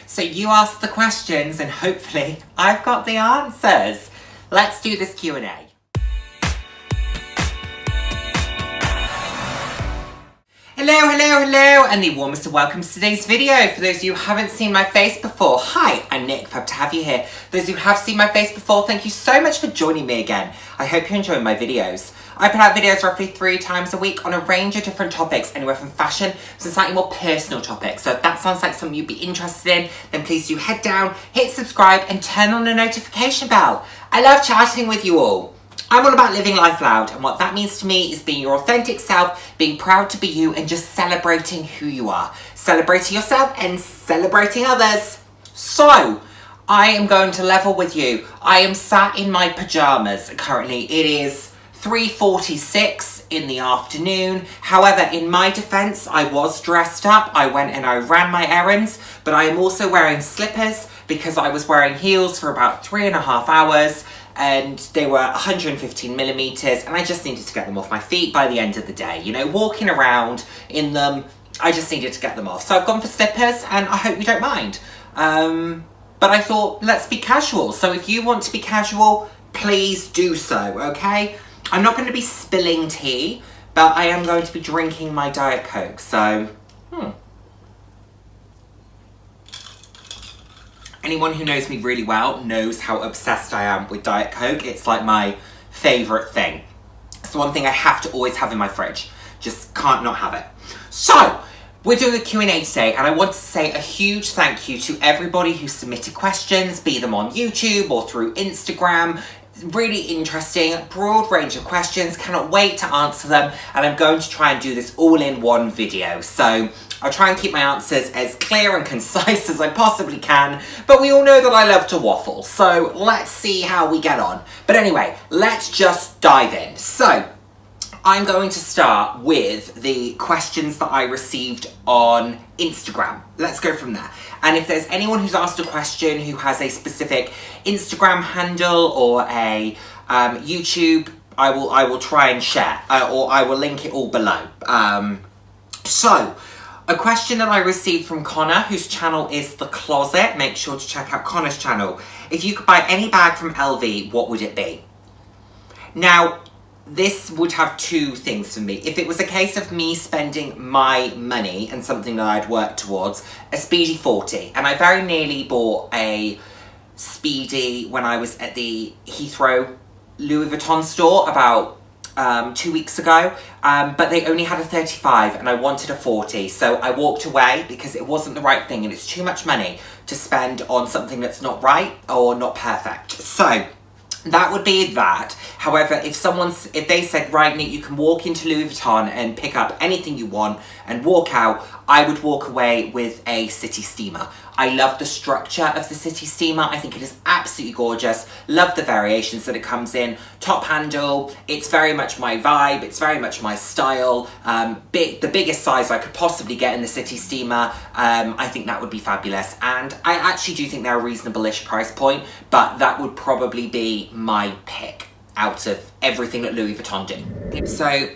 So you ask the questions and hopefully I've got the answers. Let's do this Q&A. Hello, and the warmest of welcome to today's video. For those of you who haven't seen my face before, hi, I'm Nick, glad to have you here. Those who have seen my face before, thank you so much for joining me again. I hope you're enjoying my videos. I put out videos roughly 3 times a week on a range of different topics, anywhere from fashion to slightly more personal topics. So if that sounds like something you'd be interested in, then please do head down, hit subscribe, and turn on the notification bell. I love chatting with you all. I'm all about living life loud, and what that means to me is being your authentic self, being proud to be you, and just celebrating who you are. Celebrating yourself and celebrating others. So, I am going to level with you. I am sat in my pajamas currently. It is 3:46 in the afternoon. However, in my defense, I was dressed up. I went and I ran my errands, but I am also wearing slippers because I was wearing heels for about 3.5 hours. And they were 115 millimeters, and I just needed to get them off my feet by the end of the day. You know, walking around in them, I just needed to get them off. So I've gone for slippers, and I hope you don't mind. But I thought, let's be casual. So if you want to be casual, please do so, okay? I'm not going to be spilling tea, but I am going to be drinking my Diet Coke, so, Anyone who knows me really well knows how obsessed I am with Diet Coke. It's like my favourite thing. It's the one thing I have to always have in my fridge. Just can't not have it. So, we're doing a Q&A today, and I want to say a huge thank you to everybody who submitted questions, be them on YouTube or through Instagram. Really interesting, broad range of questions. Cannot wait to answer them, and I'm going to try and do this all in one video. So I'll try and keep my answers as clear and concise as I possibly can, but we all know that I love to waffle, so let's see how we get on. But anyway, let's just dive in. So, I'm going to start with the questions that I received on Instagram. Let's go from there. And if there's anyone who's asked a question who has a specific Instagram handle or a YouTube, I will try and share, or I will link it all below. So, a question that I received from Connor, whose channel is The Closet. Make sure to check out Connor's channel. If you could buy any bag from LV, what would it be? Now, this would have 2 things for me. If it was a case of me spending my money and something that I'd worked towards, a Speedy 40. And I very nearly bought a Speedy when I was at the Heathrow Louis Vuitton store about 2 weeks ago, but they only had a 35 and I wanted a 40, so I walked away because it wasn't the right thing and it's too much money to spend on something that's not right or not perfect. So that would be that. However, if they said, right, Nick, you can walk into Louis Vuitton and pick up anything you want and walk out, I would walk away with a City Steamer. I love the structure of the City Steamer. I think it is absolutely gorgeous. Love the variations that it comes in. Top handle, it's very much my vibe. It's very much my style. The biggest size I could possibly get in the City Steamer. I think that would be fabulous. And I actually do think they're a reasonable-ish price point, but that would probably be my pick out of everything that Louis Vuitton do. So,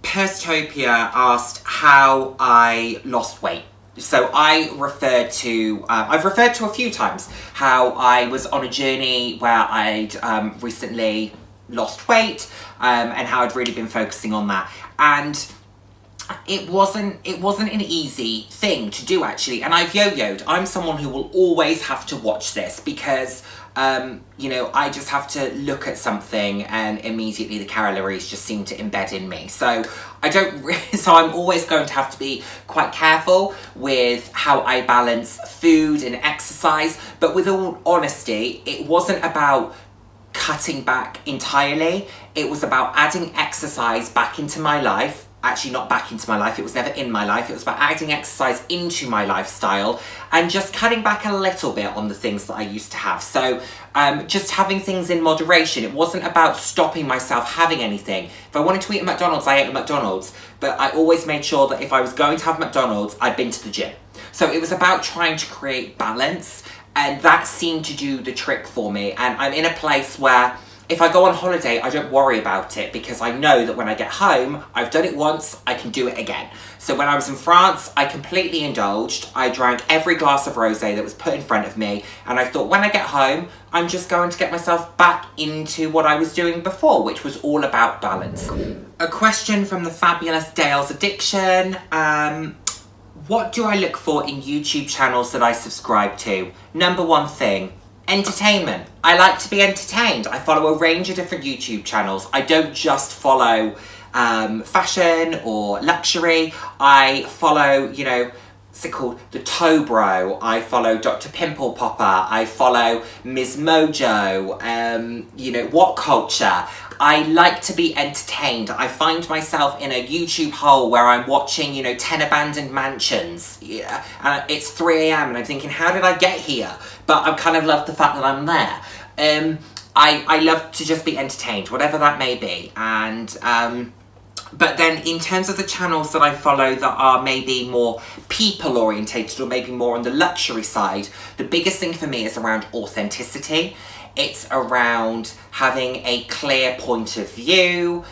Perstopia asked how I lost weight. So I've referred to a few times how I was on a journey where I'd recently lost weight and how I'd really been focusing on that. And it wasn't an easy thing to do, actually. And I've yo-yoed. I'm someone who will always have to watch this because you know, I just have to look at something and immediately the calories just seem to embed in me. So I'm always going to have to be quite careful with how I balance food and exercise. But with all honesty, it wasn't about cutting back entirely. It was about adding exercise back into my life. Actually, not back into my life, it was never in my life. It was about adding exercise into my lifestyle and just cutting back a little bit on the things that I used to have. So just having things in moderation. It wasn't about stopping myself having anything. If I wanted to eat at McDonald's, I ate at McDonald's. But I always made sure that if I was going to have McDonald's, I'd been to the gym. So it was about trying to create balance, and that seemed to do the trick for me. And I'm in a place where if I go on holiday, I don't worry about it because I know that when I get home, I've done it once, I can do it again. So when I was in France, I completely indulged. I drank every glass of rosé that was put in front of me, and I thought when I get home, I'm just going to get myself back into what I was doing before, which was all about balance. A question from the fabulous Dale's Addiction. What do I look for in YouTube channels that I subscribe to? Number one thing, entertainment. I like to be entertained. I follow a range of different YouTube channels. I don't just follow fashion or luxury. I follow, you know, what's it called? The Toe Bro. I follow Dr. Pimple Popper. I follow Ms. Mojo. You know, What Culture. I like to be entertained. I find myself in a YouTube hole where I'm watching, you know, 10 abandoned mansions. Yeah, and it's 3 a.m. and I'm thinking, how did I get here? But I kind of love the fact that I'm there. I love to just be entertained, whatever that may be. And but then in terms of the channels that I follow that are maybe more people orientated or maybe more on the luxury side, the biggest thing for me is around authenticity. It's around having a clear point of view,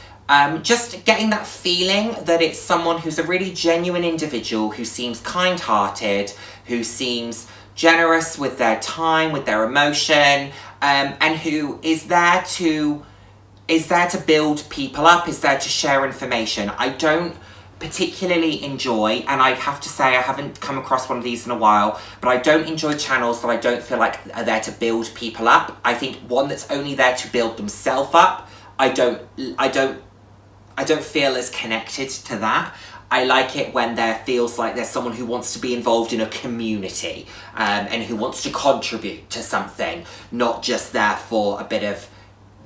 just getting that feeling that it's someone who's a really genuine individual, who seems kind-hearted, who seems generous with their time, with their emotion, and who is there to build people up, is there to share information. I don't particularly enjoy, and I have to say I haven't come across one of these in a while, but I don't enjoy channels that I don't feel like are there to build people up. I think one that's only there to build themselves up, I don't feel as connected to that. I like it when there feels like there's someone who wants to be involved in a community, and who wants to contribute to something, not just there for a bit of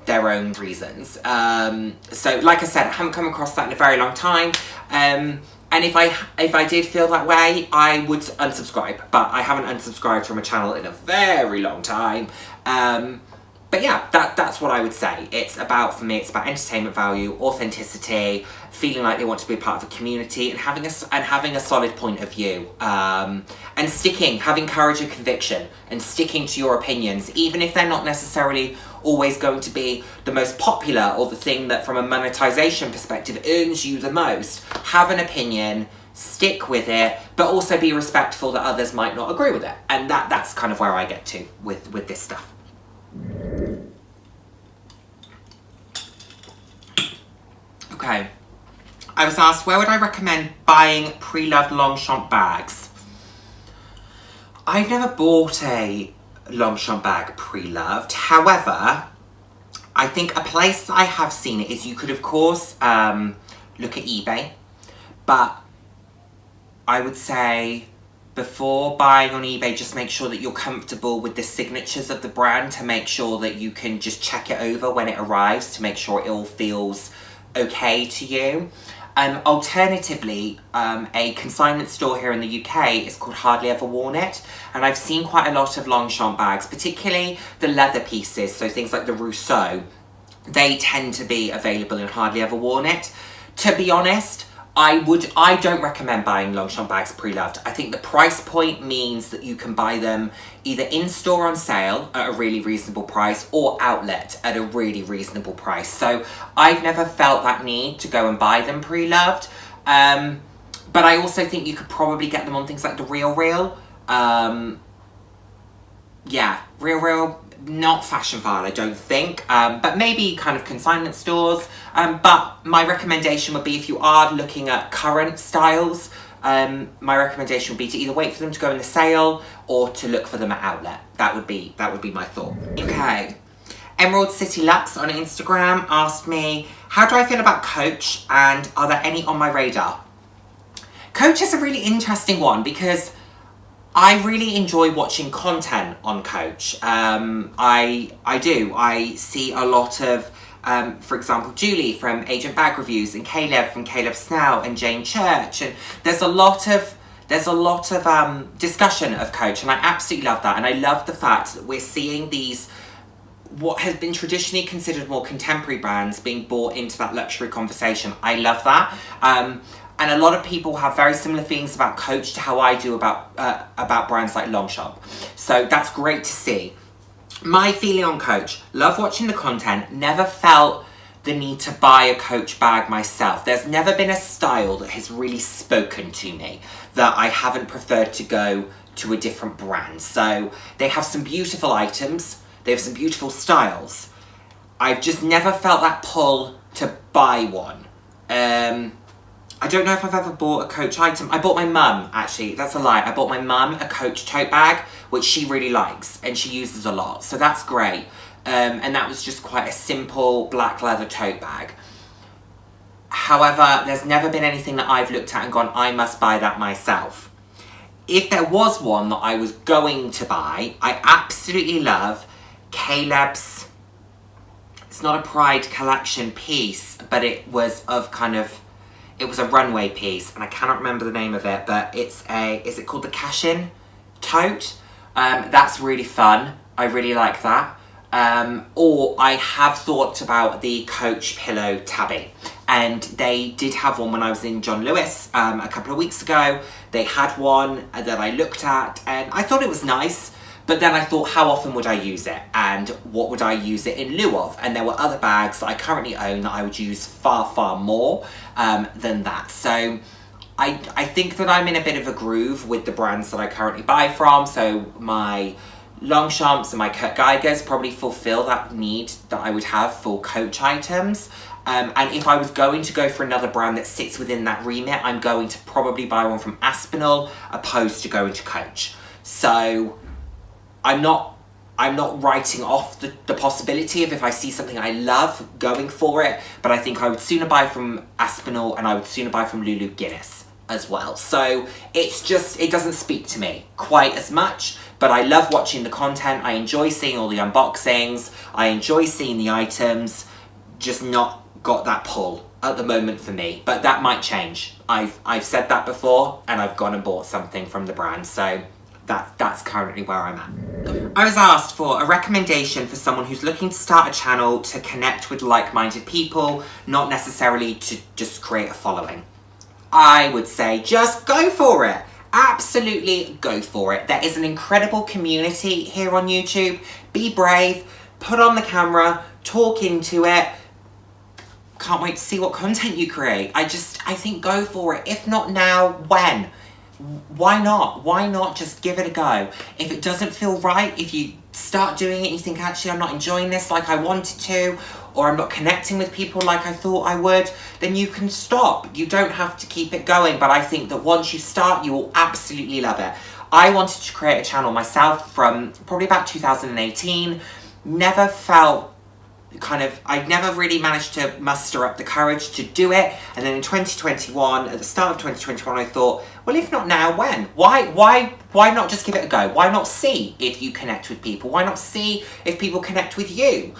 their own reasons. So like I said, I haven't come across that in a very long time. And if I did feel that way, I would unsubscribe, but I haven't unsubscribed from a channel in a very long time. But yeah, that's what I would say. It's about, for me, it's about entertainment value, authenticity, feeling like they want to be a part of a community, and having a solid point of view, and having courage and conviction, and sticking to your opinions, even if they're not necessarily always going to be the most popular or the thing that from a monetization perspective earns you the most. Have an opinion, stick with it, but also be respectful that others might not agree with it. And that's kind of where I get to with this stuff. Okay, I was asked, where would I recommend buying pre-loved Longchamp bags? I've never bought a Longchamp bag pre-loved. However, I think a place that I have seen it is you could, of course, look at eBay. But I would say before buying on eBay, just make sure that you're comfortable with the signatures of the brand, to make sure that you can just check it over when it arrives, to make sure it all feels okay to you. Alternatively, a consignment store here in the UK is called Hardly Ever Worn It, and I've seen quite a lot of Longchamp bags, particularly the leather pieces, so things like the Rousseau. They tend to be available in Hardly Ever Worn It. To be honest, I don't recommend buying Longchamp bags pre-loved. I think the price point means that you can buy them either in-store on sale at a really reasonable price or outlet at a really reasonable price. So I've never felt that need to go and buy them pre-loved. But I also think you could probably get them on things like the RealReal. Yeah, RealReal, not Fashion File, I don't think, but maybe kind of consignment stores. But my recommendation would be, if you are looking at current styles, my recommendation would be to either wait for them to go in the sale or to look for them at outlet. That would be my thought. Okay, Emerald City Lux on Instagram asked me, how do I feel about Coach, and are there any on my radar? Coach is a really interesting one because I really enjoy watching content on Coach. I do. I see a lot of, for example, Julie from Agent Bag Reviews, and Caleb from Caleb Snell, and Jane Church, and there's a lot of discussion of Coach, and I absolutely love that. And I love the fact that we're seeing these, what has been traditionally considered more contemporary brands, being brought into that luxury conversation. I love that. And a lot of people have very similar feelings about Coach to how I do about brands like Longchamp. So that's great to see. My feeling on Coach, love watching the content, never felt the need to buy a Coach bag myself. There's never been a style that has really spoken to me that I haven't preferred to go to a different brand. So they have some beautiful items, they have some beautiful styles. I've just never felt that pull to buy one. I don't know if I've ever bought a Coach item. I bought my mum, actually, that's a lie. I bought my mum a Coach tote bag, which she really likes and she uses a lot, so that's great. And that was just quite a simple black leather tote bag. However, there's never been anything that I've looked at and gone, I must buy that myself. If there was one that I was going to buy, I absolutely love Caleb's, it's not a Pride collection piece, but it was of kind of, it was a runway piece, and I cannot remember the name of it, but it's a, is it called the Cashin tote? That's really fun. I really like that. Or I have thought about the Coach pillow tabby, and they did have one when I was in John Lewis a couple of weeks ago. They had one that I looked at and I thought it was nice, but then I thought, how often would I use it and what would I use it in lieu of? And there were other bags that I currently own that I would use far, far more than that. So I think that I'm in a bit of a groove with the brands that I currently buy from. So my Longchamps and my Kurt Geigers probably fulfill that need that I would have for Coach items. And if I was going to go for another brand that sits within that remit, I'm going to probably buy one from Aspinall opposed to going to Coach. So I'm not writing off the possibility of, if I see something I love, going for it, but I think I would sooner buy from Aspinall and I would sooner buy from Lulu Guinness as well. So it's just, it doesn't speak to me quite as much, but I love watching the content. I enjoy seeing all the unboxings. I enjoy seeing the items, just not got that pull at the moment for me, but that might change. I've said that before and I've gone and bought something from the brand, so that's currently where I'm at. I was asked for a recommendation for someone who's looking to start a channel to connect with like-minded people, not necessarily to just create a following. I would say just go for it. Absolutely go for it. There is an incredible community here on YouTube. Be brave, put on the camera, talk into it. Can't wait to see what content you create. I think go for it. If not now, when? Why not? Why not just give it a go? If it doesn't feel right, if you start doing it and you think, actually, I'm not enjoying this like I wanted to, or I'm not connecting with people like I thought I would, then you can stop. You don't have to keep it going, but I think that once you start, you will absolutely love it. I wanted to create a channel myself from probably about 2018. Never felt I'd never really managed to muster up the courage to do it, and then in 2021, at the start of 2021, I thought, well, if not now, when? Why not just give it a go? Why not see if you connect with people? Why not see if people connect with you?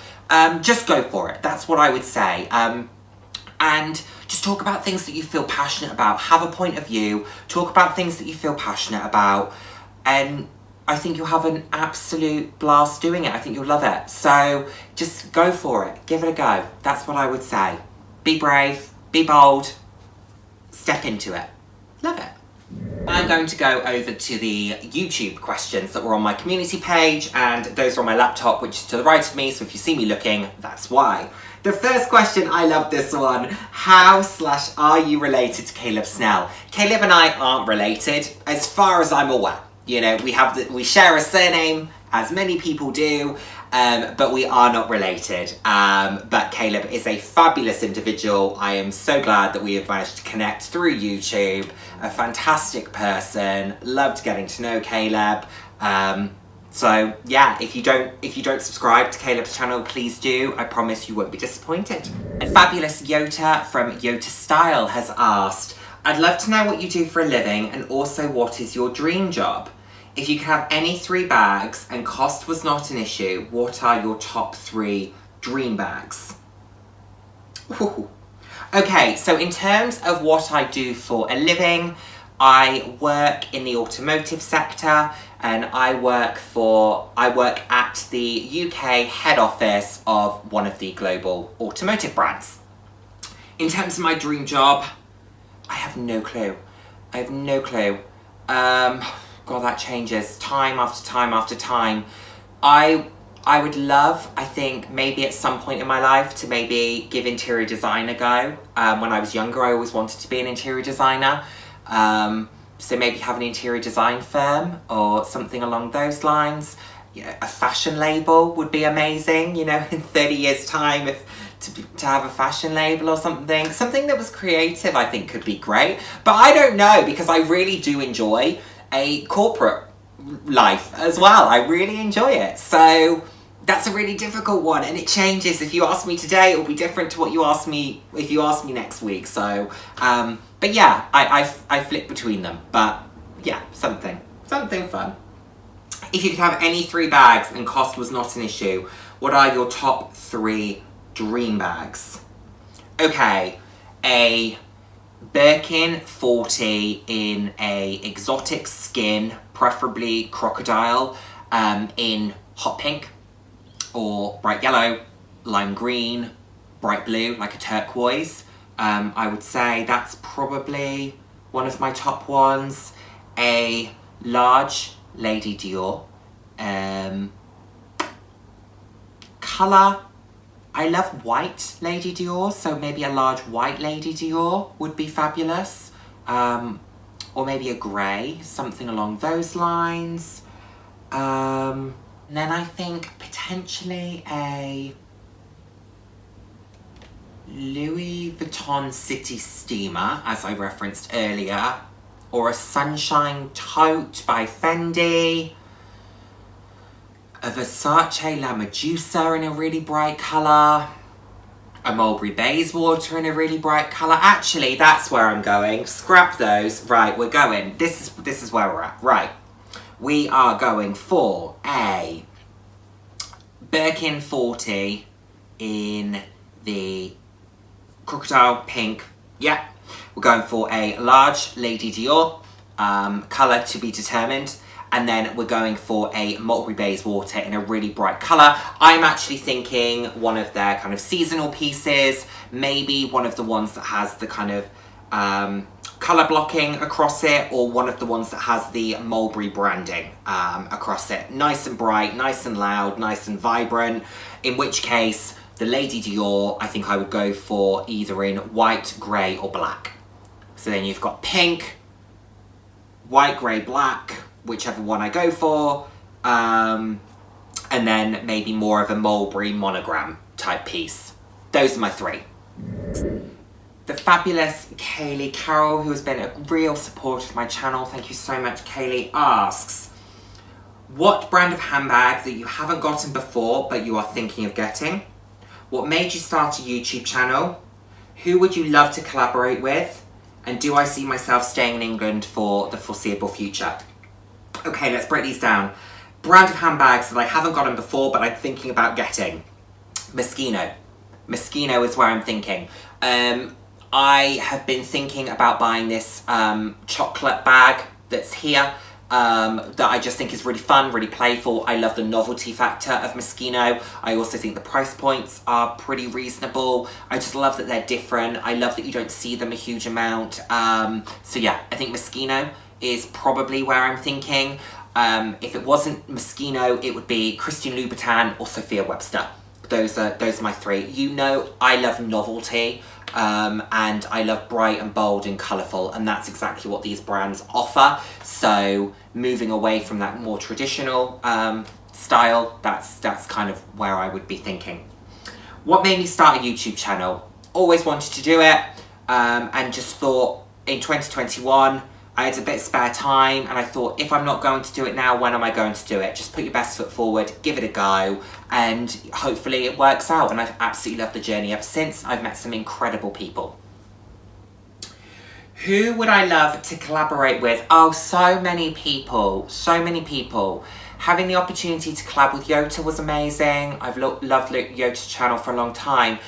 Just go for it. That's what I would say. And just talk about things that you feel passionate about. Have a point of view. Talk about things that you feel passionate about, and I think you'll have an absolute blast doing it. I think you'll love it. So just go for it. Give it a go. That's what I would say. Be brave, be bold, step into it. Love it. I'm going to go over to the YouTube questions that were on my community page, and those are on my laptop, which is to the right of me, so if you see me looking, that's why. The first question, I love this one. How/are you related to Caleb Snell? Caleb and I aren't related, as far as I'm aware. You know, we share a surname, as many people do, but we are not related. But Caleb is a fabulous individual. I am so glad that we have managed to connect through YouTube. A fantastic person. Loved getting to know Caleb. So yeah, if you don't subscribe to Caleb's channel, please do. I promise you won't be disappointed. And fabulous Yota from Yota Style has asked, I'd love to know what you do for a living, and also what is your dream job? If you could have any 3 bags and cost was not an issue, what are your top 3 dream bags? Ooh. Okay, so in terms of what I do for a living, I work in the automotive sector, and I work at the UK head office of one of the global automotive brands. In terms of my dream job, I have no clue. I have no clue. God, that changes time after time after time. I I would love, I think, maybe at some point in my life to maybe give interior design a go. When I was younger, I always wanted to be an interior designer. So maybe have an interior design firm or something along those lines. Yeah, a fashion label would be amazing, you know, in 30 years' time, to have a fashion label or something. Something that was creative, I think, could be great. But I don't know, because I really do enjoy a corporate life as well. I really enjoy it. So that's a really difficult one, and it changes. If you ask me today, it will be different to what you ask me if you ask me next week. So, but yeah, I flip between them. But yeah, something fun. If you could have any 3 bags and cost was not an issue, what are your top 3 dream bags? Okay, a Birkin 40 in a exotic skin, preferably crocodile, in hot pink or bright yellow, lime green, bright blue, like a turquoise. I would say that's probably one of my top ones. A large Lady Dior. Colour, I love white Lady Dior, so maybe a large white Lady Dior would be fabulous. Or maybe a grey, something along those lines. Then I think potentially a Louis Vuitton City Steamer, as I referenced earlier, or a Sunshine Tote by Fendi, a Versace La Medusa in a really bright colour, a Mulberry Bayswater in a really bright colour. Actually, that's where I'm going. Scrap those. Right, we're going. This is where we're at. Right. We are going for a Birkin 40 in the crocodile pink. Yeah. We're going for a large Lady Dior, colour to be determined. And then we're going for a Mulberry Bayswater in a really bright colour. I'm actually thinking one of their kind of seasonal pieces, maybe one of the ones that has the kind of colour blocking across it, or one of the ones that has the Mulberry branding across it. Nice and bright, nice and loud, nice and vibrant. In which case, the Lady Dior, I think I would go for either in white, grey or black. So then you've got pink, white, grey, black, whichever one I go for, and then maybe more of a Mulberry monogram type piece. Those are my 3. The fabulous Kaylee Carroll, who has been a real support of my channel, thank you so much, Kaylee, asks, what brand of handbag that you haven't gotten before but you are thinking of getting? What made you start a YouTube channel? Who would you love to collaborate with? And do I see myself staying in England for the foreseeable future? Okay, let's break these down. Brand of handbags that I haven't gotten before but I'm thinking about getting. Moschino. Moschino is where I'm thinking. I have been thinking about buying this chocolate bag that's here, that I just think is really fun, really playful. I love the novelty factor of Moschino. I also think the price points are pretty reasonable. I just love that they're different. I love that you don't see them a huge amount. So yeah, I think Moschino is probably where I'm thinking. If it wasn't Moschino, it would be Christian Louboutin or Sophia Webster. Those are my 3. You know I love novelty, and I love bright and bold and colourful, and that's exactly what these brands offer. So moving away from that more traditional style, that's kind of where I would be thinking. What made me start a YouTube channel? Always wanted to do it, and just thought in 2021, I had a bit of spare time, and I thought, if I'm not going to do it now, when am I going to do it? Just put your best foot forward, give it a go, and hopefully it works out. And I've absolutely loved the journey ever since. I've met some incredible people. Who would I love to collaborate with? Oh, so many people, so many people. Having the opportunity to collab with Yota was amazing. I've loved Yota's channel for a long time.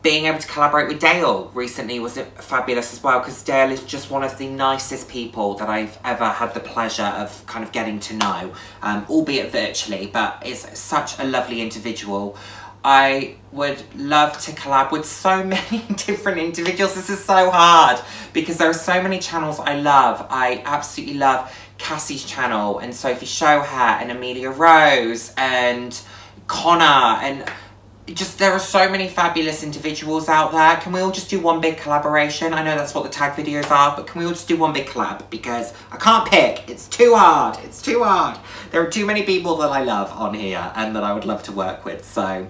Being able to collaborate with Dale recently was fabulous as well, because Dale is just one of the nicest people that I've ever had the pleasure of kind of getting to know, albeit virtually, but is such a lovely individual. I would love to collab with so many different individuals. This is so hard because there are so many channels I love. I absolutely love Cassie's channel and Sophie Showhat and Amelia Rose and Connor, and just there are so many fabulous individuals out there. Can we all just do one big collaboration? I know that's what the tag videos are, but can we all just do one big collab? Because I can't pick. It's too hard. It's too hard. There are too many people that I love on here and that I would love to work with, so...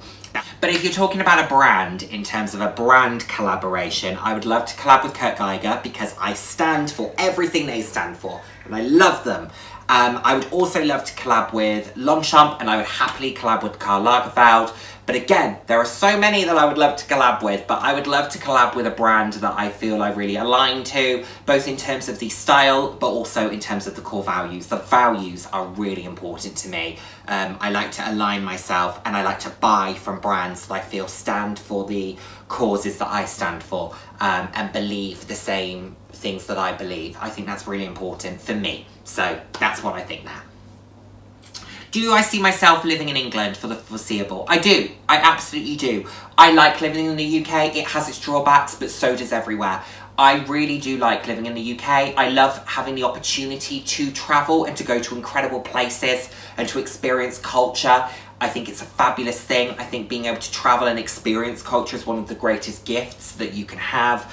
But if you're talking about a brand, in terms of a brand collaboration, I would love to collab with Kurt Geiger because I stand for everything they stand for, and I love them. I would also love to collab with Longchamp, and I would happily collab with Karl Lagerfeld. But again, there are so many that I would love to collab with, but I would love to collab with a brand that I feel I really align to, both in terms of the style, but also in terms of the core values. The values are really important to me. I like to align myself, and I like to buy from brands that I feel stand for the causes that I stand for, and believe the same things that I believe. I think that's really important for me. So that's what I think now. Do I see myself living in England for the foreseeable? I do. I absolutely do. I like living in the UK. It has its drawbacks, but so does everywhere. I really do like living in the UK. I love having the opportunity to travel and to go to incredible places and to experience culture. I think it's a fabulous thing. I think being able to travel and experience culture is one of the greatest gifts that you can have.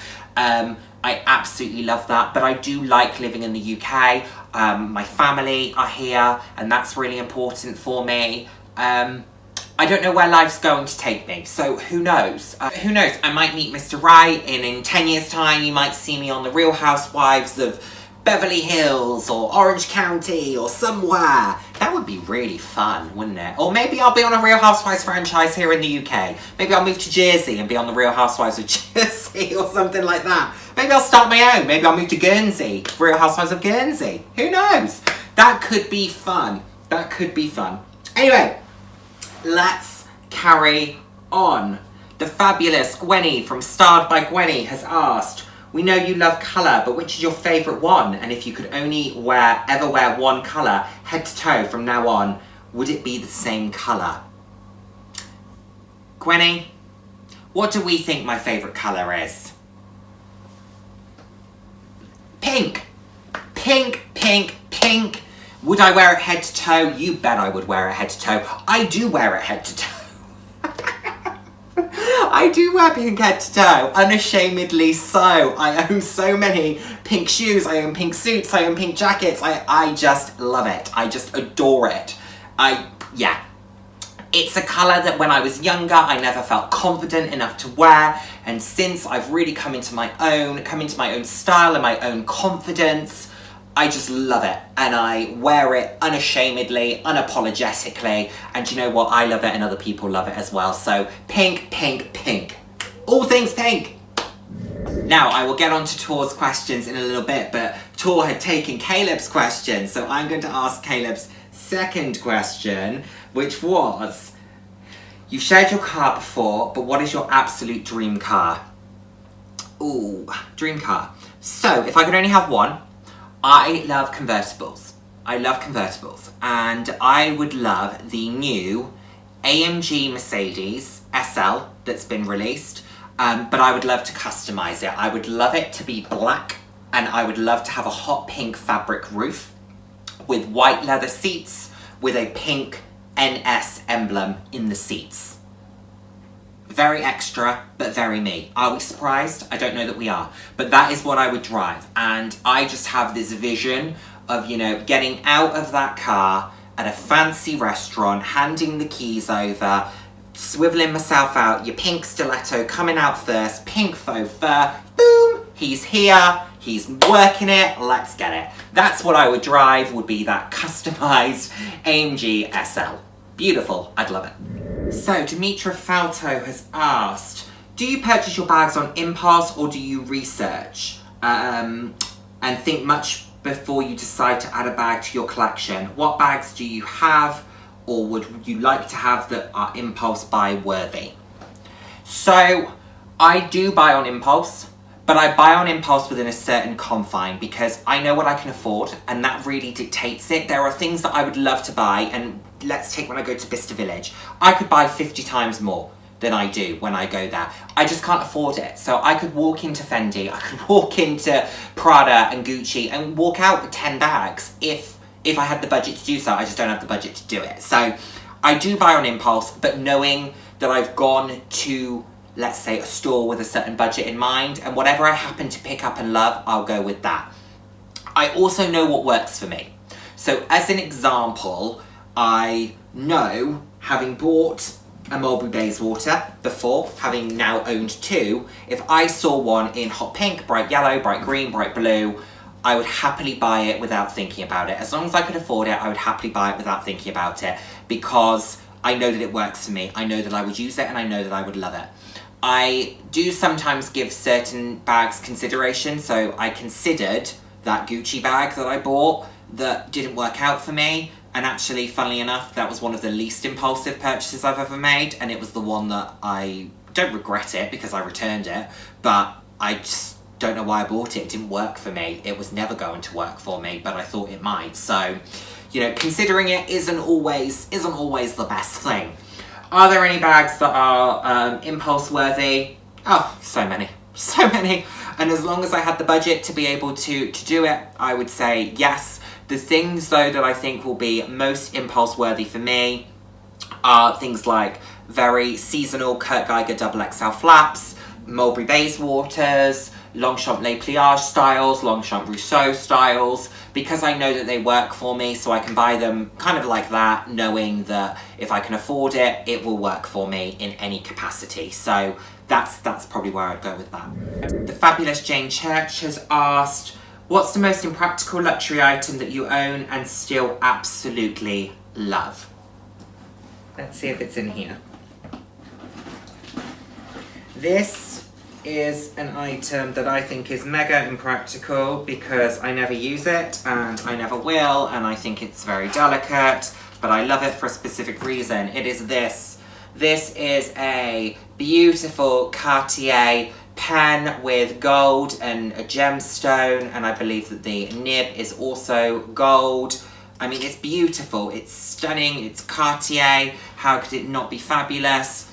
I absolutely love that, but I do like living in the UK. My family are here, and that's really important for me. I don't know where life's going to take me, so who knows? Who knows? I might meet Mr. Right, and in 10 years' time, you might see me on The Real Housewives of Beverly Hills, or Orange County, or somewhere. That would be really fun, wouldn't it? Or maybe I'll be on a Real Housewives franchise here in the UK. Maybe I'll move to Jersey and be on the Real Housewives of Jersey, or something like that. Maybe I'll start my own. Maybe I'll move to Guernsey, Real Housewives of Guernsey. Who knows? That could be fun. That could be fun. Anyway, let's carry on. The fabulous Gwenny from Starred by Gwenny has asked, we know you love colour, but which is your favourite one? And if you could only ever wear one colour, head to toe from now on, would it be the same colour? Gwenny, what do we think my favourite colour is? Pink! Pink, pink, pink! Would I wear it head to toe? You bet I would wear it head to toe. I do wear it head to toe. I do wear pink head to toe, unashamedly so. I own so many pink shoes, I own pink suits, I own pink jackets. I just love it. I just adore it. Yeah. It's a colour that when I was younger, I never felt confident enough to wear. And since I've really come into my own style and my own confidence, I just love it, and I wear it unashamedly, unapologetically, and you know what, I love it and other people love it as well. So pink, pink, pink. All things pink. Now, I will get on to Tor's questions in a little bit, but Tor had taken Caleb's question, so I'm going to ask Caleb's second question, which was, you've shared your car before, but what is your absolute dream car? Ooh, dream car. So, if I could only have one, I love convertibles. I love convertibles. And I would love the new AMG Mercedes SL that's been released. But I would love to customize it. I would love it to be black, and I would love to have a hot pink fabric roof with white leather seats with a pink NS emblem in the seats. Very extra, but very me. Are we surprised? I don't know that we are. But that is what I would drive. And I just have this vision of, you know, getting out of that car at a fancy restaurant, handing the keys over, swiveling myself out, your pink stiletto coming out first, pink faux fur, boom, he's here, he's working it, let's get it. That's what I would drive, would be that customized AMG SL. Beautiful, I'd love it. So, Demetra Falto has asked, do you purchase your bags on impulse or do you research and think much before you decide to add a bag to your collection? What bags do you have or would you like to have that are impulse buy worthy? So, I do buy on impulse, but I buy on impulse within a certain confine because I know what I can afford and that really dictates it. There are things that I would love to buy, and let's take when I go to Bicester Village. I could buy 50 times more than I do when I go there. I just can't afford it. So I could walk into Fendi, I could walk into Prada and Gucci and walk out with 10 bags if I had the budget to do so. I just don't have the budget to do it. So I do buy on impulse, but knowing that I've gone to, let's say, a store with a certain budget in mind, and whatever I happen to pick up and love, I'll go with that. I also know what works for me. So as an example, I know, having bought a Mulberry Bayswater before, having now owned 2, if I saw one in hot pink, bright yellow, bright green, bright blue, I would happily buy it without thinking about it. As long as I could afford it, I would happily buy it without thinking about it, because I know that it works for me. I know that I would use it, and I know that I would love it. I do sometimes give certain bags consideration, so I considered that Gucci bag that I bought that didn't work out for me. And actually, funnily enough, that was one of the least impulsive purchases I've ever made, and it was the one that I don't regret it because I returned it, but I just don't know why I bought it. It didn't work for me. It was never going to work for me, but I thought it might. So, you know, considering it isn't always the best thing. Are there any bags that are impulse worthy? Oh, so many. So many. And as long as I had the budget to be able to do it, I would say yes. The things, though, that I think will be most impulse-worthy for me are things like very seasonal Kurt Geiger XXL flaps, Mulberry Bayswaters, Longchamp Les Pliages styles, Longchamp Rousseau styles, because I know that they work for me, so I can buy them kind of like that, knowing that if I can afford it, it will work for me in any capacity. So that's probably where I'd go with that. The fabulous Jane Church has asked, what's the most impractical luxury item that you own and still absolutely love? Let's see if it's in here. This is an item that I think is mega impractical because I never use it and I never will, and I think it's very delicate, but I love it for a specific reason. It is this. This is a beautiful Cartier pen with gold and a gemstone, and I believe that the nib is also gold. I mean, it's beautiful, it's stunning, it's Cartier, how could it not be fabulous?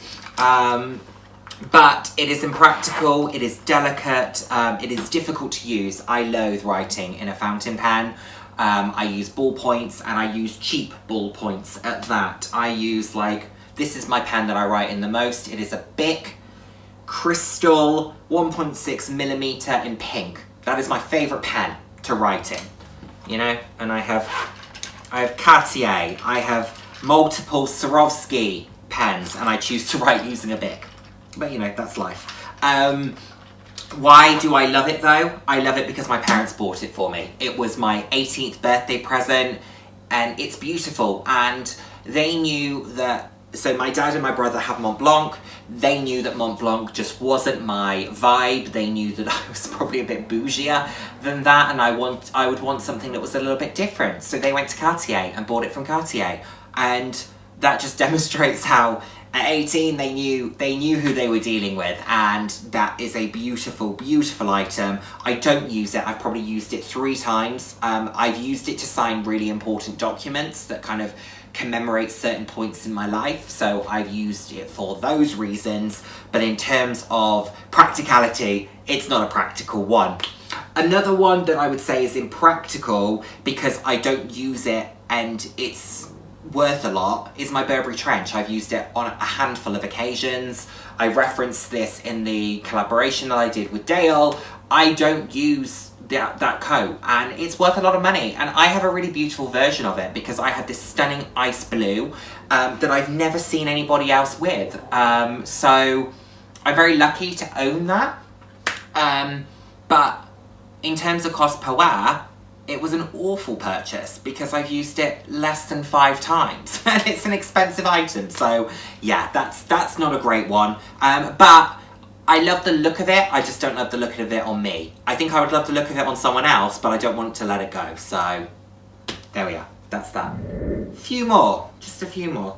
But it is impractical, it is delicate, it is difficult to use. I loathe writing in a fountain pen. I use ballpoints, and I use cheap ballpoints at that. I use, like, this is my pen that I write in the most. It is a Bic Crystal 1.6mm in pink. That is my favourite pen to write in, you know? And I have Cartier, I have multiple Swarovski pens, and I choose to write using a Bic. But you know, that's life. Why do I love it though? I love it because my parents bought it for me. It was my 18th birthday present, and it's beautiful, and they knew that. So my dad and my brother have Mont Blanc. They knew that Mont Blanc just wasn't my vibe. They knew that I was probably a bit bougier than that, and I would want something that was a little bit different. So they went to Cartier and bought it from Cartier, and that just demonstrates how at 18 they knew who they were dealing with, and that is a beautiful, beautiful item. I don't use it. I've probably used it 3 times. I've used it to sign really important documents that kind of commemorate certain points in my life, so I've used it for those reasons, but in terms of practicality, it's not a practical one. Another one that I would say is impractical because I don't use it and it's worth a lot is my Burberry trench. I've used it on a handful of occasions. I referenced this in the collaboration that I did with Dale. I don't use that coat, and it's worth a lot of money, and I have a really beautiful version of it because I had this stunning ice blue that I've never seen anybody else with, so I'm very lucky to own that, but in terms of cost per wear, it was an awful purchase because I've used it less than 5 times and it's an expensive item, so yeah, that's not a great one, but I love the look of it, I just don't love the look of it on me. I think I would love the look of it on someone else, but I don't want to let it go, so there we are, that's that. Few more, just a few more.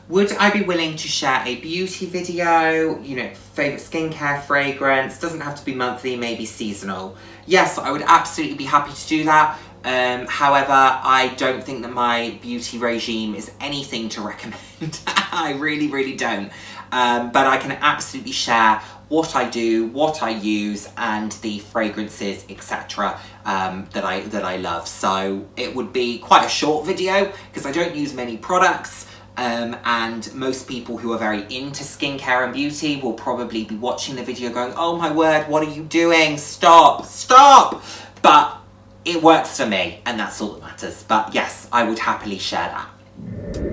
Would I be willing to share a beauty video, you know, favourite skincare fragrance, doesn't have to be monthly, maybe seasonal. Yes, I would absolutely be happy to do that. However, I don't think that my beauty regime is anything to recommend. I really, really don't. But I can absolutely share what I do, what I use, and the fragrances, etc. that I love. So it would be quite a short video because I don't use many products. And most people who are very into skincare and beauty will probably be watching the video going, oh my word, what are you doing? Stop, stop! But it works for me, and that's all that matters. But yes, I would happily share that.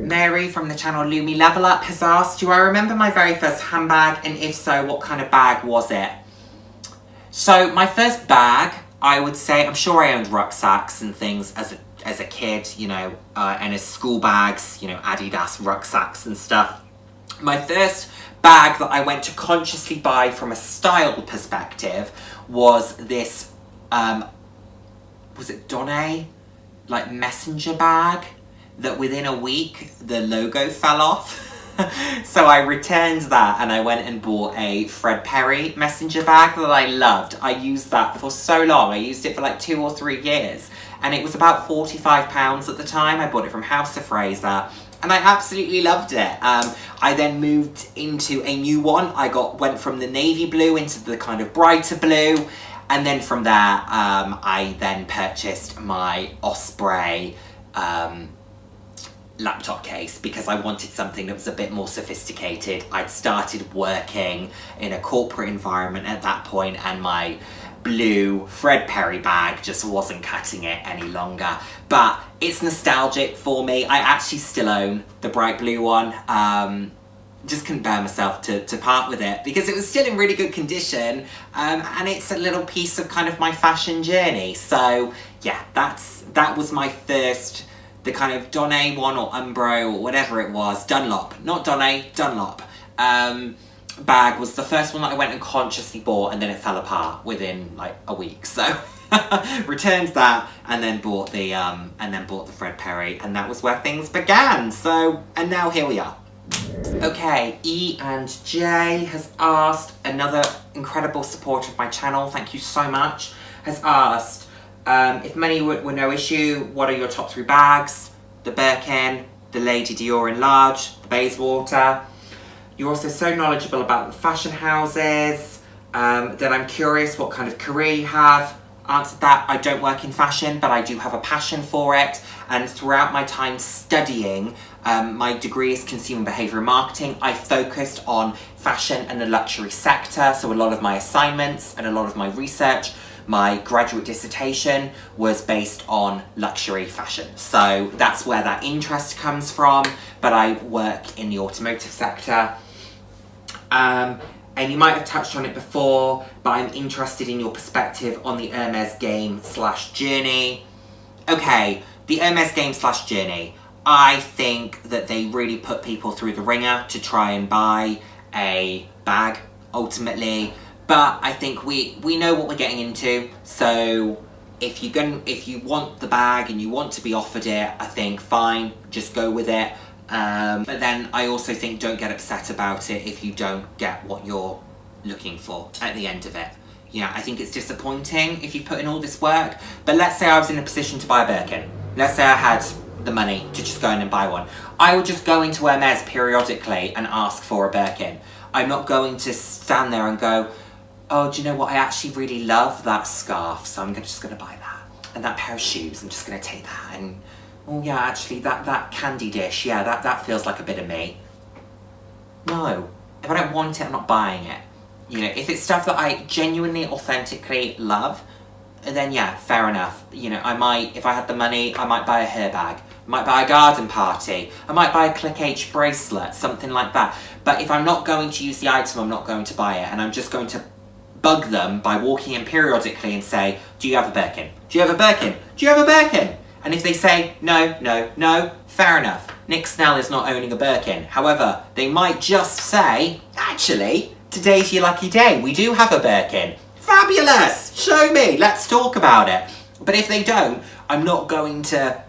Mary from the channel Lumi Level Up has asked, do I remember my very first handbag, and if so, what kind of bag was it? So my first bag, I would say, I'm sure I owned rucksacks and things as a kid, you know, and as school bags, you know, Adidas rucksacks and stuff. My first bag that I went to consciously buy from a style perspective was this, was it Donné? Like messenger bag that within a week the logo fell off. So I returned that and I went and bought a Fred Perry messenger bag that I loved. I used that for so long. I used it for like 2 or 3 years. And it was about £45 at the time. I bought it from House of Fraser. And I absolutely loved it. I then moved into a new one. Went from the navy blue into the kind of brighter blue. And then from there, I then purchased my Osprey laptop case because I wanted something that was a bit more sophisticated. I'd started working in a corporate environment at that point, and my blue Fred Perry bag just wasn't cutting it any longer. But it's nostalgic for me. I actually still own the bright blue one. Just couldn't bear myself to part with it because it was still in really good condition, and it's a little piece of kind of my fashion journey. So yeah, that was my first, the kind of Donné one or Umbro or whatever it was, Dunlop, not Donné, Dunlop, bag was the first one that I went and consciously bought, and then it fell apart within like a week. So returned that and then bought the Fred Perry, and that was where things began. So, and now here we are. Okay, E and J has asked, another incredible supporter of my channel, thank you so much, has asked, if money were no issue, what are your top 3 bags? The Birkin, the Lady Dior in large, the Bayswater. You're also so knowledgeable about the fashion houses, that I'm curious what kind of career you have. Answered that, I don't work in fashion, but I do have a passion for it. And throughout my time studying, my degree is consumer behaviour marketing, I focused on fashion and the luxury sector. So a lot of my assignments and a lot of my research, my graduate dissertation was based on luxury fashion. So that's where that interest comes from, but I work in the automotive sector. And you might have touched on it before, but I'm interested in your perspective on the Hermes game/journey. Okay, the Hermes game/journey. I think that they really put people through the ringer to try and buy a bag, ultimately. But I think we know what we're getting into. So if you want the bag and you want to be offered it, I think fine, just go with it. But then I also think don't get upset about it if you don't get what you're looking for at the end of it. Yeah, I think it's disappointing if you put in all this work. But let's say I was in a position to buy a Birkin. Let's say I had the money to just go in and buy one. I would just go into Hermes periodically and ask for a Birkin. I'm not going to stand there and go, oh, do you know what? I actually really love that scarf, so I'm just going to buy that. And that pair of shoes, I'm just going to take that. And oh yeah, actually that candy dish, yeah, that feels like a bit of me. No, if I don't want it, I'm not buying it. You know, if it's stuff that I genuinely, authentically love, then yeah, fair enough. You know, I might, if I had the money, I might buy a hair bag. I might buy a garden party. I might buy a Click H bracelet, something like that. But if I'm not going to use the item, I'm not going to buy it. And I'm just going to bug them by walking in periodically and say, do you have a Birkin? Do you have a Birkin? Do you have a Birkin? And if they say, no, no, no, fair enough. Nick Snell is not owning a Birkin. However, they might just say, actually, today's your lucky day. We do have a Birkin. Fabulous! Show me. Let's talk about it. But if they don't, I'm not going to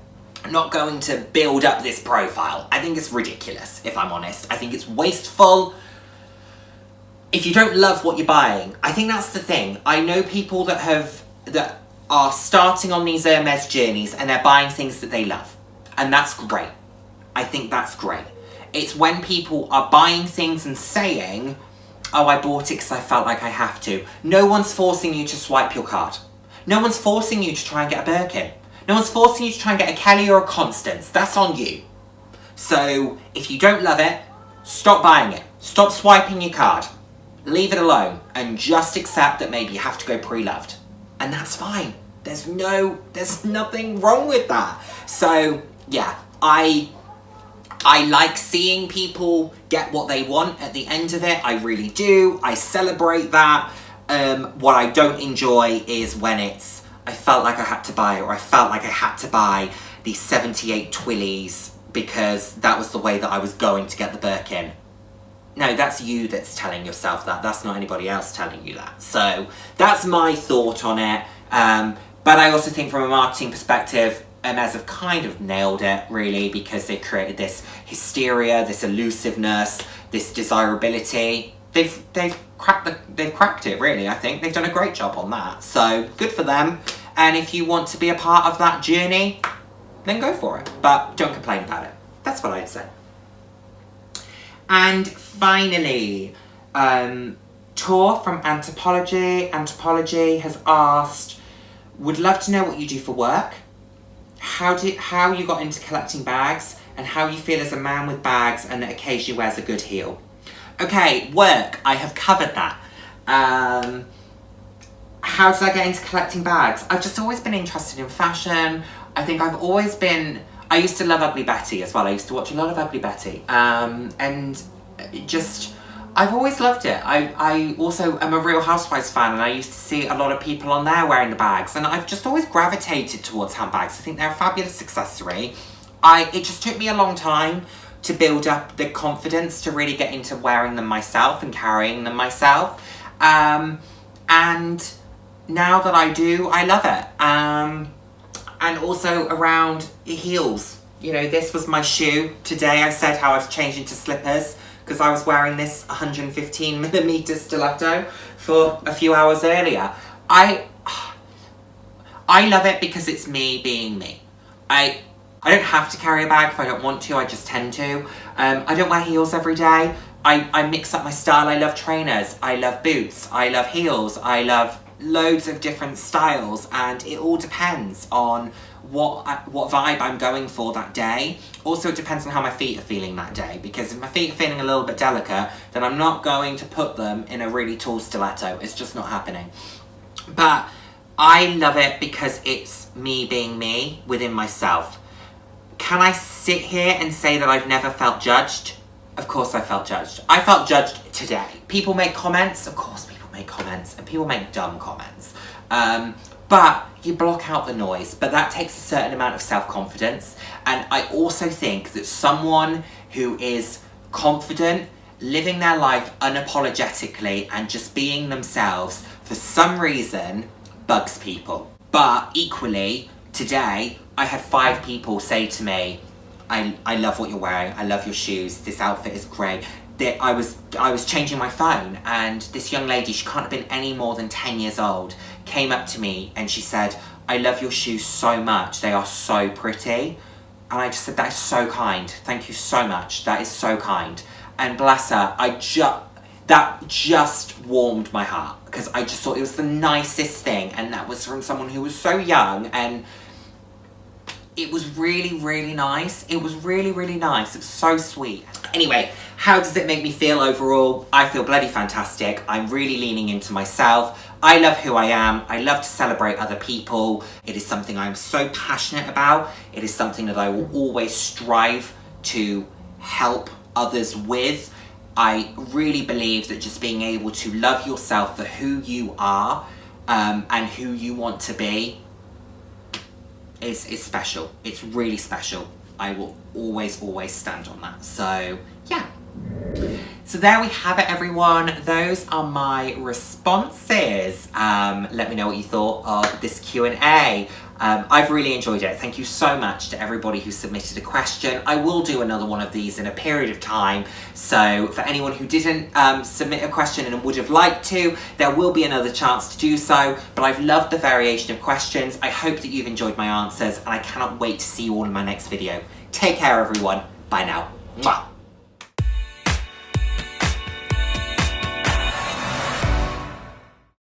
build up this profile. I think it's ridiculous, if I'm honest. I think it's wasteful. If you don't love what you're buying, I think that's the thing. I know people that are starting on these Hermes journeys and they're buying things that they love. And that's great. I think that's great. It's when people are buying things and saying, oh, I bought it because I felt like I have to. No one's forcing you to swipe your card. No one's forcing you to try and get a Birkin. No one's forcing you to try and get a Kelly or a Constance. That's on you. So if you don't love it, stop buying it. Stop swiping your card. Leave it alone and just accept that maybe you have to go pre-loved. And that's fine. There's nothing wrong with that. So yeah, I like seeing people get what they want at the end of it. I really do. I celebrate that. What I don't enjoy is when it's, I felt like I had to buy, or I felt like I had to buy these 78 Twillies because that was the way that I was going to get the Birkin. No, that's you that's telling yourself that. That's not anybody else telling you that. So that's my thought on it. But I also think from a marketing perspective, Hermes have kind of nailed it, really, because they've created this hysteria, this elusiveness, this desirability. They've cracked it, really, I think. They've done a great job on that. So good for them. And if you want to be a part of that journey, then go for it. But don't complain about it. That's what I'd say. And finally, Tor from Anthropology. Anthropology has asked, would love to know what you do for work, how you got into collecting bags, and how you feel as a man with bags and that occasionally wears a good heel. Okay, work, I have covered that. How did I get into collecting bags? I've just always been interested in fashion. I think I've always been, I used to love Ugly Betty as well. I used to watch a lot of Ugly Betty. And just, I've always loved it. I also am a Real Housewives fan, and I used to see a lot of people on there wearing the bags, and I've just always gravitated towards handbags. I think they're a fabulous accessory. It just took me a long time to build up the confidence to really get into wearing them myself and carrying them myself. And now that I do, I love it. And also around heels. You know, this was my shoe. Today I said how I've changed into slippers because I was wearing this 115mm stiletto for a few hours earlier. I love it because it's me being me. I don't have to carry a bag if I don't want to, I just tend to. I don't wear heels every day. I mix up my style. I love trainers, I love boots, I love heels, I love loads of different styles, and it all depends on what vibe I'm going for that day. Also, it depends on how my feet are feeling that day, because if my feet are feeling a little bit delicate, then I'm not going to put them in a really tall stiletto. It's just not happening. But I love it because it's me being me within myself. Can I sit here and say that I've never felt judged? Of course I felt judged. I felt judged today. People make comments, of course people make comments, and people make dumb comments. But you block out the noise, but that takes a certain amount of self-confidence. And I also think that someone who is confident, living their life unapologetically and just being themselves, for some reason, bugs people. But equally, today, I had 5 people say to me, I love what you're wearing, I love your shoes, this outfit is great. I was changing my phone, and this young lady, she can't have been any more than 10 years old, came up to me and she said, I love your shoes so much, they are so pretty. And I just said, that is so kind, thank you so much, that is so kind. And bless her, that just warmed my heart, because I just thought it was the nicest thing, and that was from someone who was so young, and it was really, really nice. It was really, really nice. It was so sweet. Anyway, how does it make me feel overall? I feel bloody fantastic. I'm really leaning into myself. I love who I am. I love to celebrate other people. It is something I'm so passionate about. It is something that I will always strive to help others with. I really believe that just being able to love yourself for who you are and who you want to be is special. It's really special. I will always stand on that. So, yeah. So there we have it, everyone. Those are my responses. Let me know what you thought of this Q&A. I've really enjoyed it. Thank you so much to everybody who submitted a question. I will do another one of these in a period of time. So for anyone who didn't submit a question and would have liked to, there will be another chance to do so. But I've loved the variation of questions. I hope that you've enjoyed my answers, and I cannot wait to see you all in my next video. Take care, everyone. Bye now. Mwah.